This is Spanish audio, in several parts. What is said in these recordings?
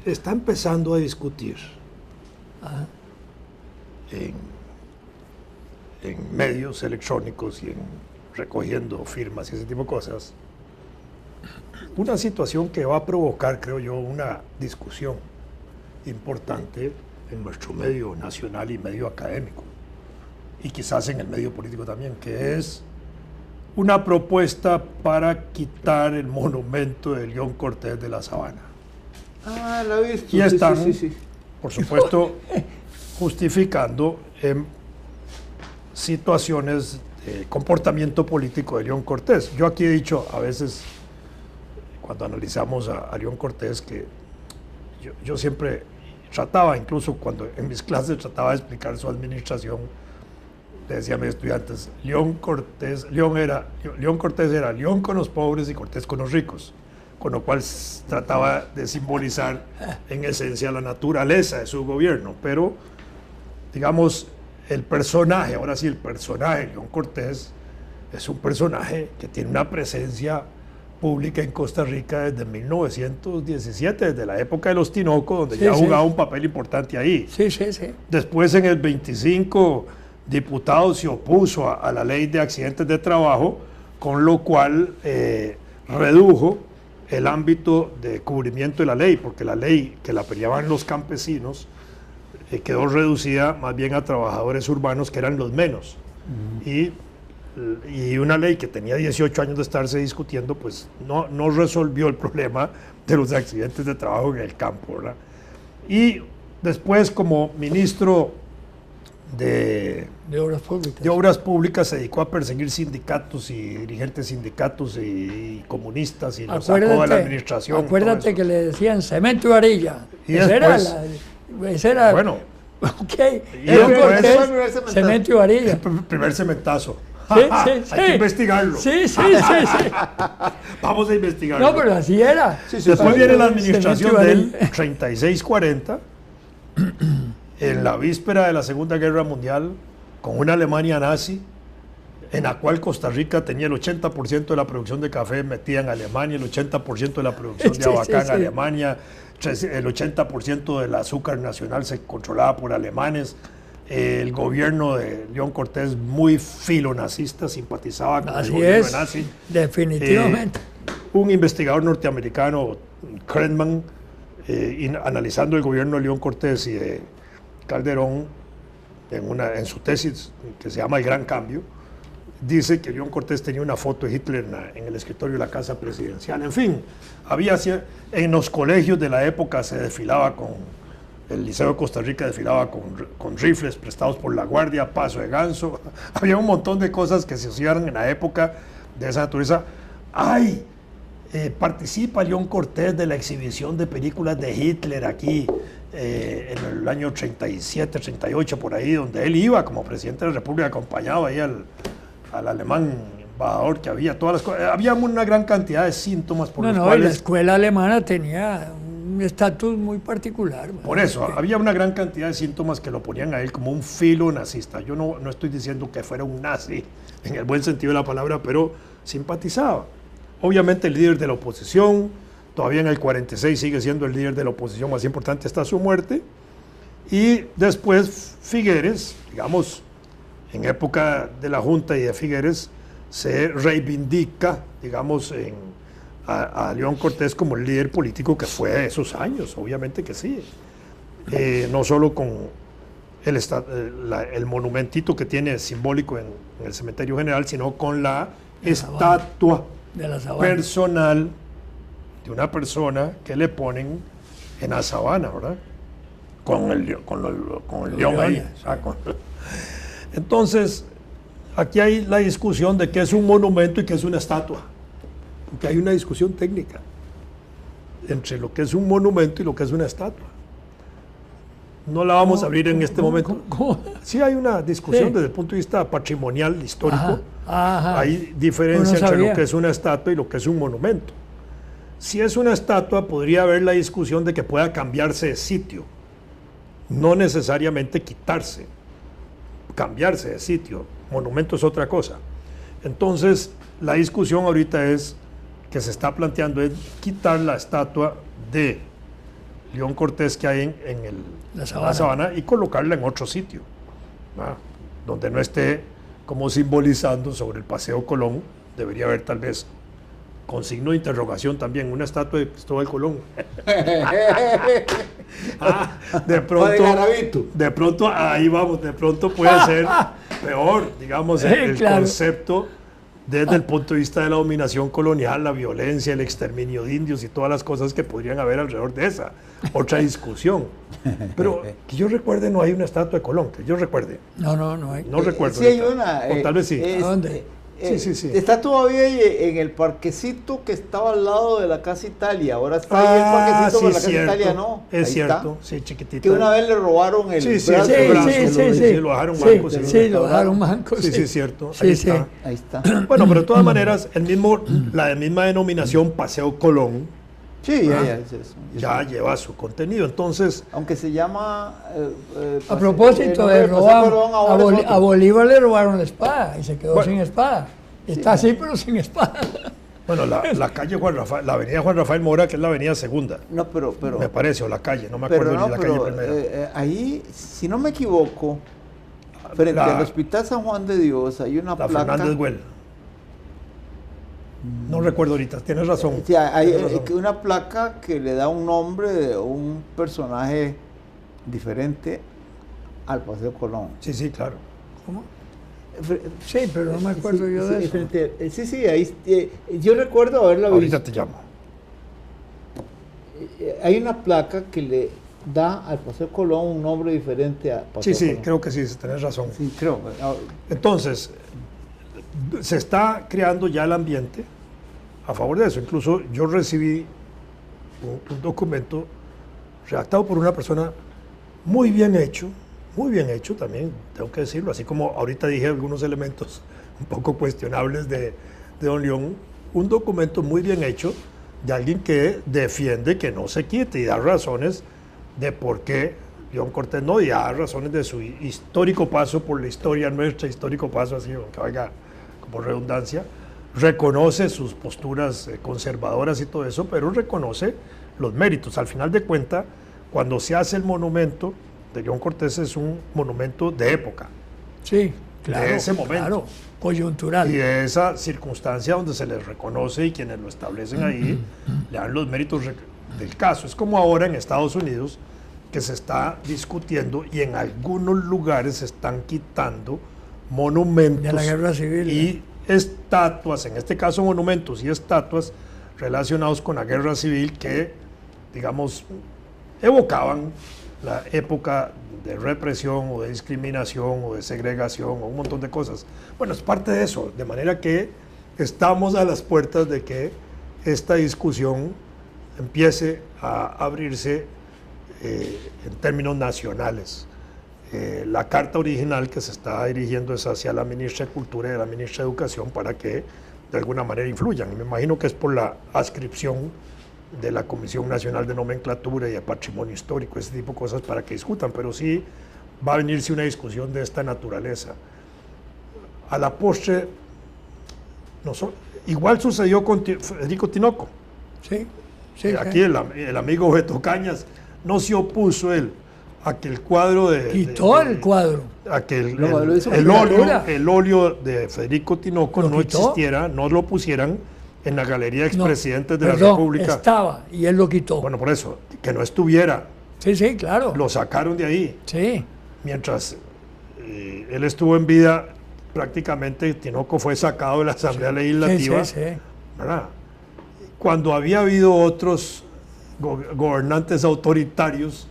está empezando a discutir en medios electrónicos y recogiendo firmas y ese tipo de cosas, una situación que va a provocar, creo yo, una discusión importante en nuestro medio nacional y medio académico, y quizás en el medio político también, que es una propuesta para quitar el monumento de León Cortés de la Sabana. Ah, la he visto. Y están, Sí. por supuesto, justificando en situaciones de comportamiento político de León Cortés. Yo aquí he dicho a veces, cuando analizamos a León Cortés, que yo siempre trataba, incluso cuando en mis clases trataba de explicar su administración, le decía a mis estudiantes, León Cortés era León con los pobres y Cortés con los ricos, con lo cual trataba de simbolizar en esencia la naturaleza de su gobierno, pero digamos, el personaje, ahora sí, el personaje León Cortés es un personaje que tiene una presencia pública en Costa Rica desde 1917, desde la época de los Tinoco, donde ya jugaba un papel importante ahí. Sí. Después, en el 25, diputado se opuso a la ley de accidentes de trabajo, con lo cual redujo el ámbito de cubrimiento de la ley, porque la ley que la peleaban los campesinos quedó reducida más bien a trabajadores urbanos, que eran los menos. Y una ley que tenía 18 años de estarse discutiendo, pues no resolvió el problema de los accidentes de trabajo en el campo, ¿verdad? Y después, como ministro de Obras Públicas, se dedicó a perseguir sindicatos y dirigentes sindicatos y comunistas, y los sacó de la administración. Acuérdate que le decían cemento y varilla. Y después, esa era bueno, ok, y después, cemento y varilla. el primer cementazo. Sí. Hay que investigarlo. Sí. Vamos a investigarlo. No, pero así era. Después viene la administración del 36-40, en la víspera de la Segunda Guerra Mundial, con una Alemania nazi, en la cual Costa Rica tenía el 80% de la producción de café metida en Alemania, el 80% de la producción de abacá en Alemania, el 80% del azúcar nacional se controlaba por alemanes. El gobierno de León Cortés, muy filonazista, simpatizaba con el gobierno nazi. Definitivamente. Un investigador norteamericano, Kretman, analizando el gobierno de León Cortés y de Calderón, en su tesis que se llama El Gran Cambio, dice que León Cortés tenía una foto de Hitler en el escritorio de la Casa Presidencial. En fin, en los colegios de la época se desfilaba el Liceo de Costa Rica desfilaba con rifles prestados por la Guardia, paso de ganso. Había un montón de cosas que se hacían en la época de esa naturaleza. Participa León Cortés de la exhibición de películas de Hitler aquí en el año 37, 38, por ahí, donde él iba como presidente de la República, acompañado ahí al alemán embajador, que había todas las cosas. Había una gran cantidad de síntomas por los cuales... la escuela alemana tenía un estatus muy particular. Por eso, había una gran cantidad de síntomas que lo ponían a él como un filo nazista. Yo no estoy diciendo que fuera un nazi en el buen sentido de la palabra, pero simpatizaba. Obviamente el líder de la oposición, todavía en el 46 sigue siendo el líder de la oposición más importante hasta su muerte. Y después Figueres, digamos, en época de la Junta y de Figueres, se reivindica, digamos, a León Cortés como el líder político que fue de esos años, obviamente que sí. No solo con el monumentito que tiene simbólico en el Cementerio General, sino con la estatua personal de una persona que le ponen en la sabana, ¿verdad? Con el león ahí. Entonces, aquí hay la discusión de qué es un monumento y qué es una estatua. Porque hay una discusión técnica entre lo que es un monumento y lo que es una estatua. No la vamos a abrir en este momento. Sí hay una discusión desde el punto de vista patrimonial, histórico. Hay diferencia entre lo que es una estatua y lo que es un monumento. Si es una estatua, podría haber la discusión de que pueda cambiarse de sitio. No necesariamente quitarse, cambiarse de sitio. Monumento es otra cosa. Entonces, la discusión ahorita es que se está planteando es quitar la estatua de León Cortés que hay en La la Sabana. sabana y colocarla en otro sitio, ¿verdad? Donde no esté como simbolizando sobre el Paseo Colón. Debería haber tal vez con signo de interrogación también una estatua de Cristóbal Colón. Ah, de pronto ahí vamos, de pronto puede ser peor, digamos, el Claro. concepto desde el punto de vista de la dominación colonial, la violencia, el exterminio de indios y todas las cosas que podrían haber alrededor de esa otra discusión. Pero que yo recuerde, no hay una estatua de Colón, que yo recuerde, No hay. no recuerdo. Sí hay ahorita. una. O tal vez sí. ¿A dónde? Sí. Está todavía en el parquecito que estaba al lado de la Casa Italia. Ahora está ahí el parquecito, pero la Casa Italia no. Es Ahí cierto, está. sí, chiquitita. Que una vez le robaron el Sí, sí, brazo. ese brazo, sí. lo dejaron Sí, manco, sí, lo dejaron manco. Sí, es cierto. Sí, Ahí sí. está. Ahí está. Bueno, pero de todas maneras, la misma denominación Paseo Colón Sí, ya es eso. ya lleva su contenido. Entonces, Aunque se llama. A propósito de robar, a Bolívar le robaron la espada y se quedó Bueno. sin espada. Está así, pero sin espada. bueno, la calle Juan Rafael, la avenida Juan Rafael Mora, que es la avenida segunda, No, pero. me parece, o la calle, no me Pero acuerdo no, ni la calle pero primera. ahí, si no me equivoco, frente La- al Hospital San Juan de Dios hay una La placa. Fernández Güell. No recuerdo ahorita, tienes razón. Sí, hay tienes razón. una placa que le da un nombre de un personaje diferente al Paseo Colón. Sí, claro. ¿Cómo? Sí, pero no me acuerdo yo de eso. Sí, ahí. Yo recuerdo haberla Ahorita visto. te llamo. Hay una placa que le da al Paseo Colón un nombre diferente a Paseo Sí, Colón. creo que sí, tenés razón. Sí, creo. Entonces, se está creando ya el ambiente a favor de eso. Incluso yo recibí un documento redactado por una persona muy bien hecho también, tengo que decirlo, así como ahorita dije algunos elementos un poco cuestionables de Don León, un documento muy bien hecho de alguien que defiende que no se quite y da razones de por qué León Cortés no, y da razones de su histórico paso por la historia nuestra, histórico paso así, aunque vaya como redundancia, reconoce sus posturas conservadoras y todo eso, pero reconoce los méritos. Al final de cuentas, cuando se hace el monumento de León Cortés es un monumento de época, Sí, claro. de ese momento. Claro, coyuntural. Y de esa circunstancia donde se les reconoce y quienes lo establecen ahí le dan los méritos del caso. Es como ahora en Estados Unidos que se está discutiendo y en algunos lugares se están quitando monumentos De la guerra civil. y estatuas, en este caso monumentos y estatuas relacionados con la guerra civil que, digamos, evocaban la época de represión o de discriminación o de segregación o un montón de cosas. Bueno, es parte de eso, de manera que estamos a las puertas de que esta discusión empiece a abrirse en términos nacionales. La carta original que se está dirigiendo es hacia la ministra de Cultura y la ministra de Educación para que de alguna manera influyan. Y me imagino que es por la adscripción de la Comisión Nacional de Nomenclatura y de Patrimonio Histórico, ese tipo de cosas para que discutan, pero sí va a venirse una discusión de esta naturaleza. A la postre, igual sucedió con Federico Tinoco. Sí, sí. Aquí el amigo Beto Cañas no se opuso él a que el cuadro Quitó el cuadro. a que Lo hizo el pintura. óleo de Federico Tinoco Lo no quitó. existiera, no lo pusieran en la Galería de No, Expresidentes de la perdón, República. estaba y él lo quitó. Bueno, por eso, que no estuviera, Sí, claro. lo sacaron de ahí. Sí, Mientras él estuvo en vida, prácticamente Tinoco fue sacado de la Asamblea Legislativa. sí. ¿Verdad? Cuando había habido otros gobernantes autoritarios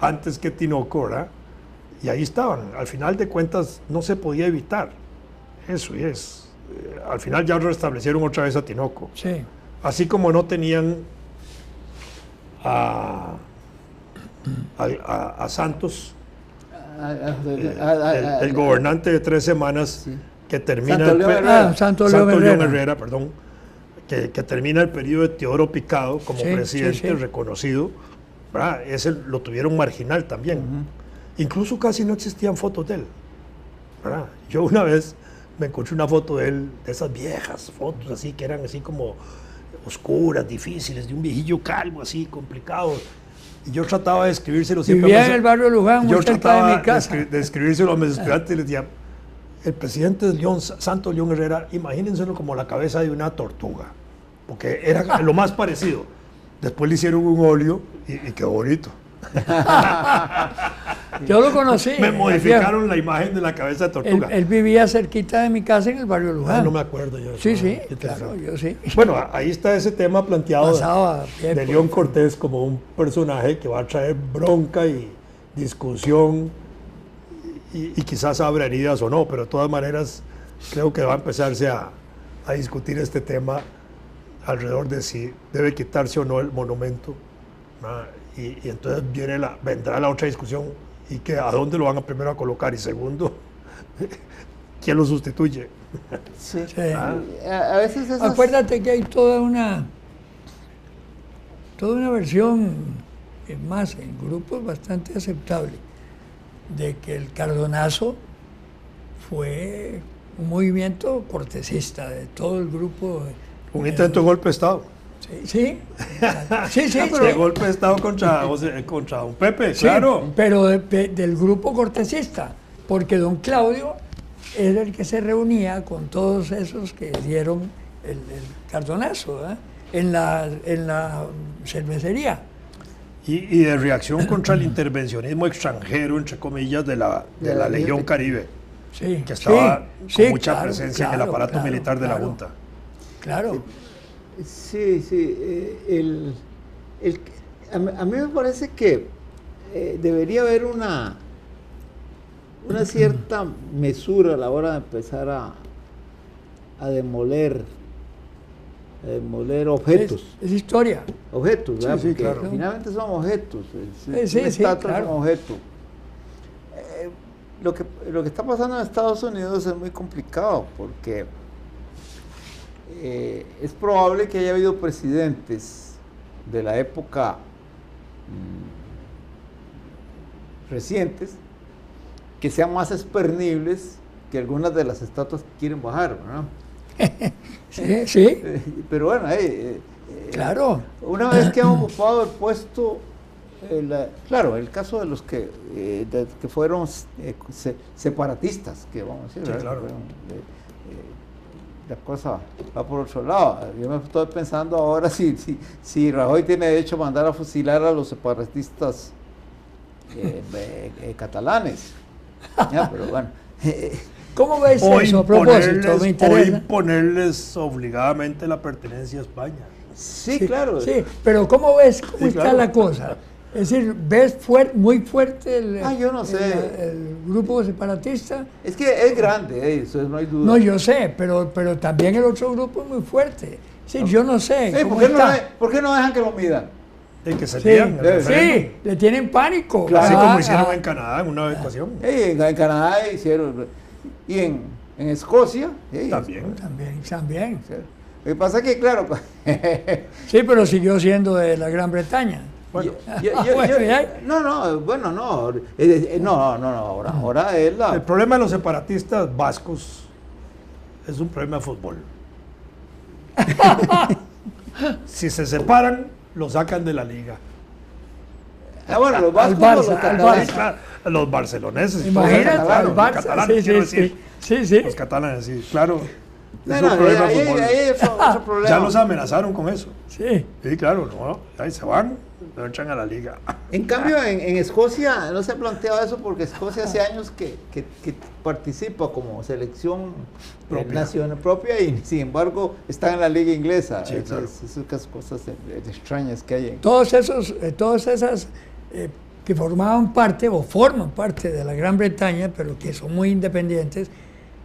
antes que Tinoco, ¿verdad? Y ahí estaban. Al final de cuentas no se podía evitar. Eso es. Al final ya restablecieron otra vez a Tinoco. Sí. Así como no tenían a Santos, el gobernante de 3 semanas Sí. que termina Santo León el Herrera. Santo León Herrera. perdón, que termina el periodo de Teodoro Picado como Sí, presidente sí. reconocido, ¿verdad? Ese lo tuvieron marginal también. Incluso casi no existían fotos de él, ¿verdad? Yo una vez me encontré una foto de él, de esas viejas fotos así, que eran así como oscuras, difíciles, de un viejillo calvo así, complicado. Y yo trataba de escribírselo siempre. Vivía en el barrio Luján, muy cerca de mi casa. De escribírselo a mis estudiantes y les decía, el presidente de León, Santos León Herrera, imagínenselo como la cabeza de una tortuga, porque era lo más parecido. Después le hicieron un óleo y quedó bonito. Yo lo conocí. Me modificaron la imagen de la cabeza de tortuga. Él vivía cerquita de mi casa en el barrio Luján. No me acuerdo yo. Sí, claro, yo sí. Bueno, ahí está ese tema planteado de León pues. Cortés como un personaje que va a traer bronca y discusión y quizás abra heridas o no, pero de todas maneras creo que va a empezarse a discutir este tema alrededor de si debe quitarse o no el monumento. Y entonces vendrá la otra discusión y que a dónde lo van primero a colocar y segundo, ¿quién lo sustituye? Sí. A veces esas... Acuérdate que hay toda una versión, es más, en grupos bastante aceptable, de que el Cardonazo fue un movimiento cortesista de todo el grupo. Un intento de golpe de Estado. Sí. De golpe de Estado contra don Pepe, sí, claro. Pero del grupo cortesista, porque don Claudio era el que se reunía con todos esos que dieron el Cardonazo, en la cervecería. Y de reacción contra el intervencionismo extranjero, entre comillas, de la Legión Caribe, que estaba con mucha presencia en el aparato militar de la Junta. Claro. Sí. A mí me parece que debería haber una cierta mesura a la hora de empezar a demoler objetos. Es historia. Objetos, ¿verdad? Sí, porque claro. Finalmente son objetos. Claro. Es un objeto. Lo que está pasando en Estados Unidos es muy complicado porque es probable que haya habido presidentes de la época recientes que sean más espernibles que algunas de las estatuas que quieren bajar, ¿verdad? Sí. Pero bueno, claro. Una vez que han ocupado el puesto, claro, el caso de los que fueron separatistas, que vamos a decir, sí, claro. La cosa va por otro lado. Yo me estoy pensando ahora si Rajoy tiene derecho a mandar a fusilar a los separatistas catalanes. Ya, pero bueno. ¿Cómo ves eso a propósito? Me interesa. O imponerles obligadamente la pertenencia a España. Sí, claro. Sí, pero ¿cómo ves cómo está claro. la cosa? Es decir, ¿ves muy fuerte yo no sé. el grupo separatista? Es que es grande, eso no hay duda. No, yo sé, pero también el otro grupo es muy fuerte. Sí, yo no sé. ¿Por qué no dejan que lo midan? Que se midan. Sí, le tienen pánico. Claro. Así como hicieron en Canadá en una ocasión. En Canadá hicieron. Y en Escocia. También. Lo que pasa es que, claro. Sí, pero siguió siendo de la Gran Bretaña. Bueno, ahora es la... El problema de los separatistas vascos es un problema de fútbol. Si se separan, lo sacan de la liga. Bueno, los vascos los barceloneses. Imagínate, los catalanes, sí. Los catalanes, sí, claro. Es un problema de fútbol. Otro problema. Ya los amenazaron con eso. Sí, claro, ahí se van, lo echan a la liga. En cambio, en Escocia no se ha planteado eso porque Escocia hace años que participa como selección nacional propia y sin embargo está en la liga inglesa. Sí, claro. Esas cosas extrañas que hay. Todas esas que formaban parte o forman parte de la Gran Bretaña, pero que son muy independientes,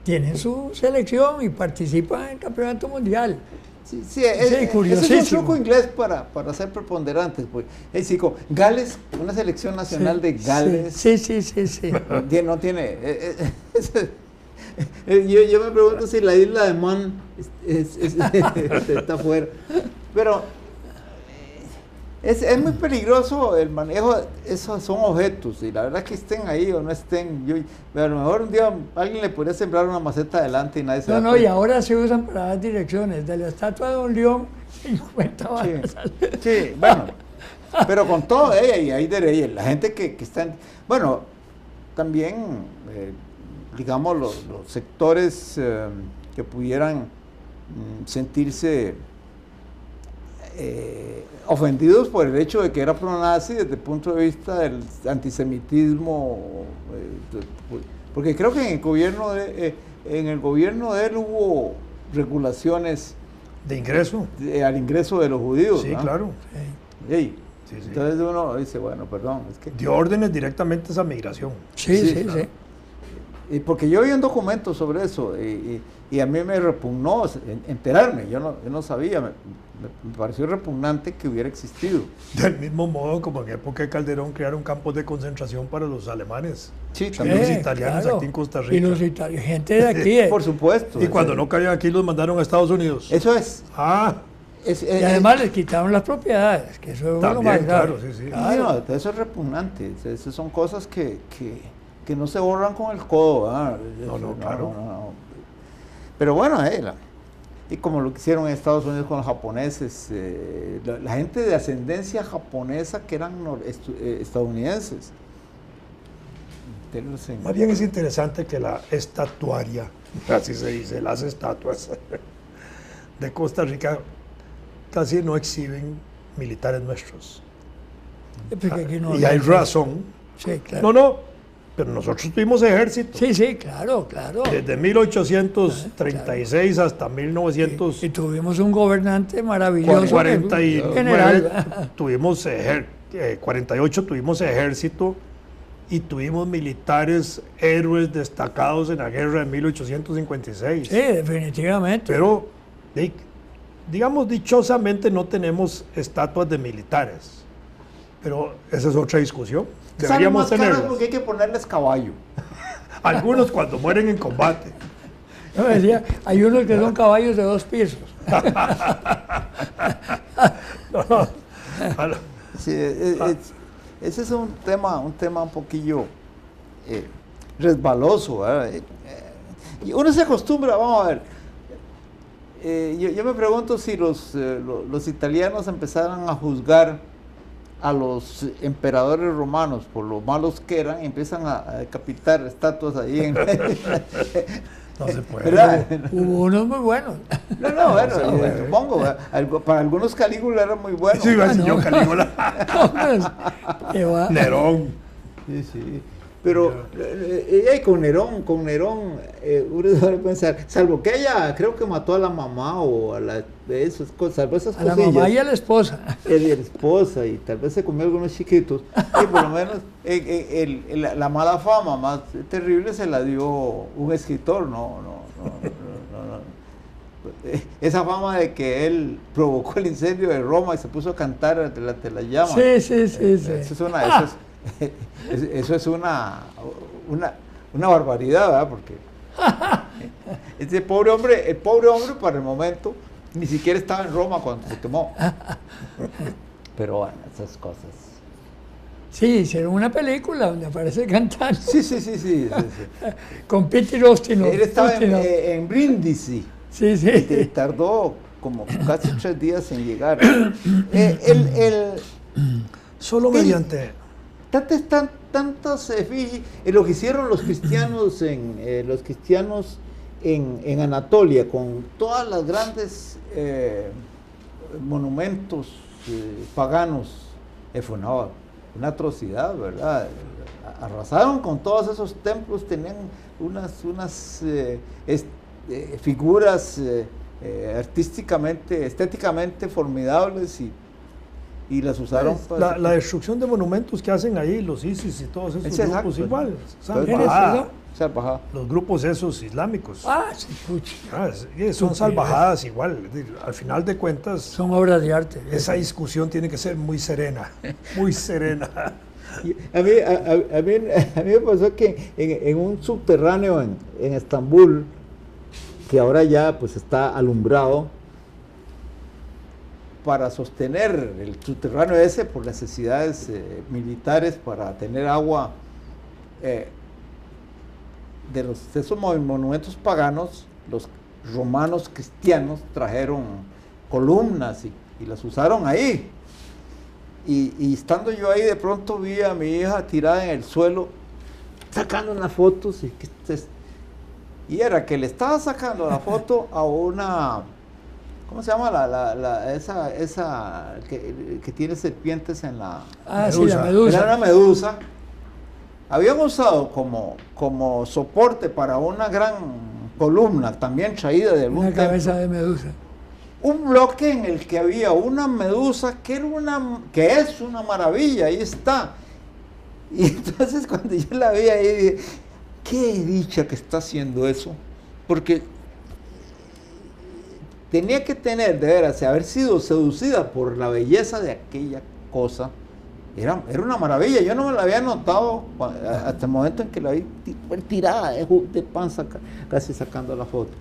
tienen su selección y participan en el campeonato mundial. Sí, es un truco inglés para ser preponderantes. Pues. Es decir, Gales, una selección nacional de Gales. Sí. No tiene. Yo me pregunto si la isla de Man está fuera. Pero es muy peligroso el manejo. Esos son objetos y la verdad que estén ahí o no estén. A lo mejor un día alguien le podría sembrar una maceta adelante y nadie se da cuenta. Y ahora se usan para las direcciones. De la estatua de Don León, 50 balas. Sí, bueno. Pero con todo, y hay derecho, la gente que está bueno, también, digamos, los sectores que pudieran sentirse ofendidos por el hecho de que era pro-nazi desde el punto de vista del antisemitismo, porque creo que en el gobierno de él hubo regulaciones ¿De ingreso? Al ingreso de los judíos, Sí, ¿no? claro. Sí. Sí, sí. Entonces uno dice, bueno, perdón, es que... Dio órdenes directamente a esa migración. Sí. Y porque yo vi un documento sobre eso y a mí me repugnó enterarme, yo no sabía, me pareció repugnante que hubiera existido. Del mismo modo como en época de Calderón crearon campos de concentración para los alemanes. Sí, también. Los italianos aquí en Costa Rica. Y los italianos, gente de aquí. Por supuesto. Y cuando no caían aquí los mandaron a Estados Unidos. Eso es. Y además les quitaron las propiedades, que eso es lo más grave. Claro, sí. No, eso es repugnante. Esas son cosas que no se borran con el codo. ¿Verdad? Claro. No. Pero bueno, y como lo que hicieron en Estados Unidos con los japoneses, la gente de ascendencia japonesa que eran estadounidenses. Más bien es interesante que la estatuaria, así se dice, las estatuas de Costa Rica casi no exhiben militares nuestros. Porque aquí no Y hay razón. Sí, claro. No, pero nosotros tuvimos ejército. Sí, claro. Desde 1836 hasta 1900. Y tuvimos un gobernante maravilloso. 49 general. Tuvimos 48 tuvimos ejército y tuvimos militares héroes destacados en la guerra de 1856. Sí, definitivamente. Pero, digamos, dichosamente no tenemos estatuas de militares. Pero esa es otra discusión. Deberíamos tenerlas. Porque hay que ponerles caballo. Algunos cuando mueren en combate. Yo decía, hay unos que son caballos de 2 pisos. Sí, ese es un tema un poquillo resbaloso, ¿verdad? Y uno se acostumbra, vamos a ver. Yo me pregunto si los italianos empezaran a juzgar a los emperadores romanos por lo malos que eran y empiezan a decapitar estatuas ahí en... No se puede. Hubo unos muy buenos. Bueno, supongo, para algunos Calígula era muy bueno. Sí, yo Calígula. Nerón. Sí. Pero con Nerón, uno debe pensar, salvo que ella creo que mató a la mamá o a esas cosas, salvo esas cosillas. A la mamá y a la esposa. Y a la esposa, y tal vez se comió algunos chiquitos. Y por lo menos la mala fama más terrible se la dio un escritor, no. Esa fama de que él provocó el incendio de Roma y se puso a cantar ante la llama. Sí. Eso es una barbaridad, ¿verdad? Porque el pobre hombre para el momento ni siquiera estaba en Roma cuando se quemó. Pero bueno, esas cosas. Sí, hicieron una película donde aparece cantando. Sí. Con Peter Austin. Él estaba en Brindisi. Sí. Y tardó como casi 3 días en llegar. Solo mediante... Tantas efigies, lo que hicieron los cristianos en Anatolia, con todas las grandes monumentos paganos, fue una atrocidad, ¿verdad? Arrasaron con todos esos templos, tenían unas figuras estéticamente formidables y las usaron la destrucción de monumentos que hacen ahí los ISIS y todos esos grupos igual. Salvajada. Los grupos esos islámicos. Sí, son salvajadas igual. Al final de cuentas... Son obras de arte. Esa discusión tiene que ser muy serena. Muy serena. A mí me pasó que en un subterráneo en Estambul, que ahora ya pues está alumbrado, para sostener el subterráneo ese por necesidades militares, para tener agua de esos monumentos paganos, los romanos cristianos trajeron columnas y las usaron ahí. y estando yo ahí, de pronto vi a mi hija tirada en el suelo, sacando unas fotos, y era que le estaba sacando la foto a una, ¿cómo se llama? Esa que tiene serpientes en la... Ah, sí, la medusa. Era una medusa. Habían usado como soporte para una gran columna, también traída de algún Una templo, cabeza de medusa. un bloque en el que había una medusa que es una maravilla, ahí está. Y entonces cuando yo la vi ahí, dije, qué dicha que está haciendo eso, porque tenía que tener, de veras, haber sido seducida por la belleza de aquella cosa. Era una maravilla, yo no me la había notado hasta el momento en que la vi tirada de panza, casi sacando la foto.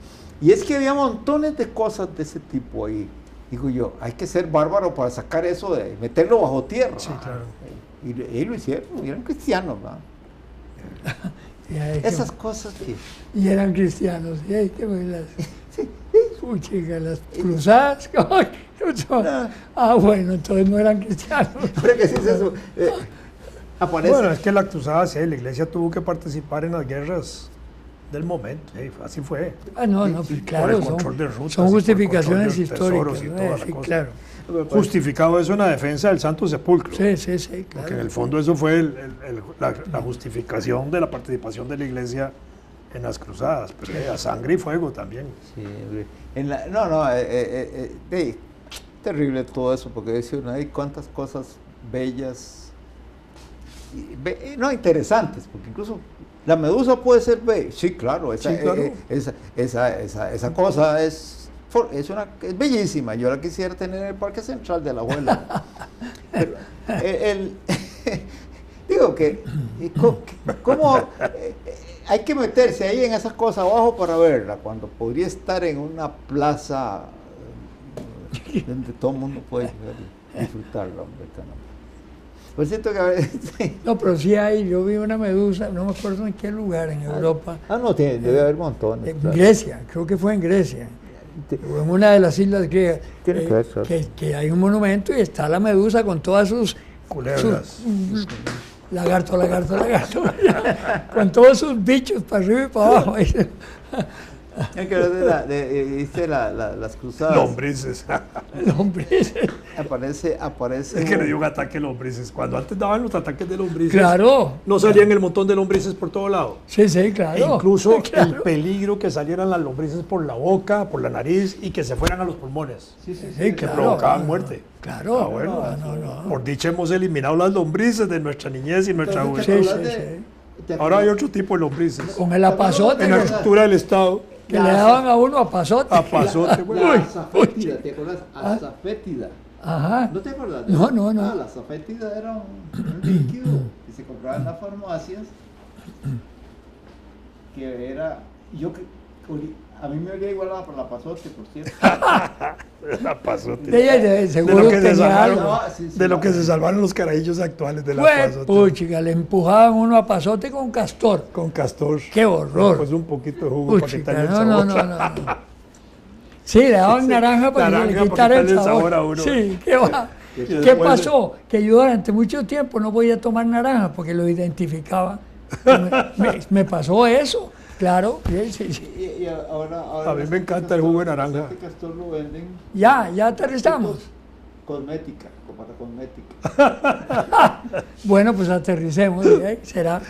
Y es que había montones de cosas de ese tipo ahí. Digo yo, hay que ser bárbaro para sacar eso, de meterlo bajo tierra. Sí, claro. Y lo hicieron, eran cristianos, ¿verdad? Esas cosas que... Y eran cristianos. Y ay, qué buenas. Uy, chica, las cruzadas. Bueno, entonces no eran cristianos. ¿Pero qué es eso? Aparece. Bueno, es que la cruzada, sí, la iglesia tuvo que participar en las guerras del momento, así fue. No, pues claro, Por el control de rutas, son y por el justificaciones control de tesoros históricas. y toda la Sí, cosa. claro. Justificado eso en la defensa del Santo Sepulcro. Sí, Porque claro. en el fondo eso fue la justificación de la participación de la iglesia en las cruzadas, pero a sangre y fuego también. Sí, terrible todo eso, porque dice uno, hay cuántas cosas bellas, interesantes, porque incluso la medusa puede ser bella. Sí, claro, esa cosa es bellísima. Yo la quisiera tener en el Parque Central de la abuela. Pero, digo que, ¿cómo hay que meterse ahí en esas cosas abajo para verla, cuando podría estar en una plaza donde todo el mundo puede disfrutarla, hombre? Por cierto que No, pero sí hay, yo vi una medusa, no me acuerdo en qué lugar en Europa. no, debe haber montones. En Grecia, creo que fue en Grecia. O en una de las islas griegas. Tiene que ver, claro. Que hay un monumento y está la medusa con todas sus Culebras. Lagarto, con todos sus bichos para arriba y para abajo. Hay que hablar de las cruzadas. Lombrices. Aparece. Es que le dio un ataque de lombrices. Cuando antes daban los ataques de lombrices, Claro. no salían el montón de lombrices por todo lado. Sí, claro. E incluso Claro. el peligro que salieran las lombrices por la boca, por la nariz y que se fueran a los pulmones. Sí, Que claro. provocaban muerte. Claro. Bueno, No. por dicha hemos eliminado las lombrices de nuestra niñez y nuestra Entonces, juventud. Sí. Ahora hay otro tipo de lombrices. Con el apazote En la que estructura del Estado, le daban a uno apazote. a pasote. La azafétida, ¿te acuerdas? Azafétida. Ajá. ¿No te acuerdas? No. La azafétida era un líquido que se compraba en las farmacias, que era, a mí me olía igual a la pasote, por cierto. La pasote. De ella seguro lo que se tenía salvaron, algo. de lo que se salvaron los carajillos actuales de la Pues, pasote. puchica, le empujaban uno a pasote con castor. Con castor. ¡Qué horror! Pues un poquito de jugo para Puchica, quitarle el no. sabor. Sí, le daban naranja para naranja que le para quitara el quitarle el sabor. sabor a uno. Sí, ¿qué va? ¿Qué después pasó? Que yo durante mucho tiempo no podía tomar naranja porque lo identificaba. Me pasó eso, claro. Sí. Y ahora A mí me encanta el jugo de naranja. Este castor lo venden Ya aterrizamos. cosmética, para cosmética. Bueno, pues aterricemos. ¿eh? Será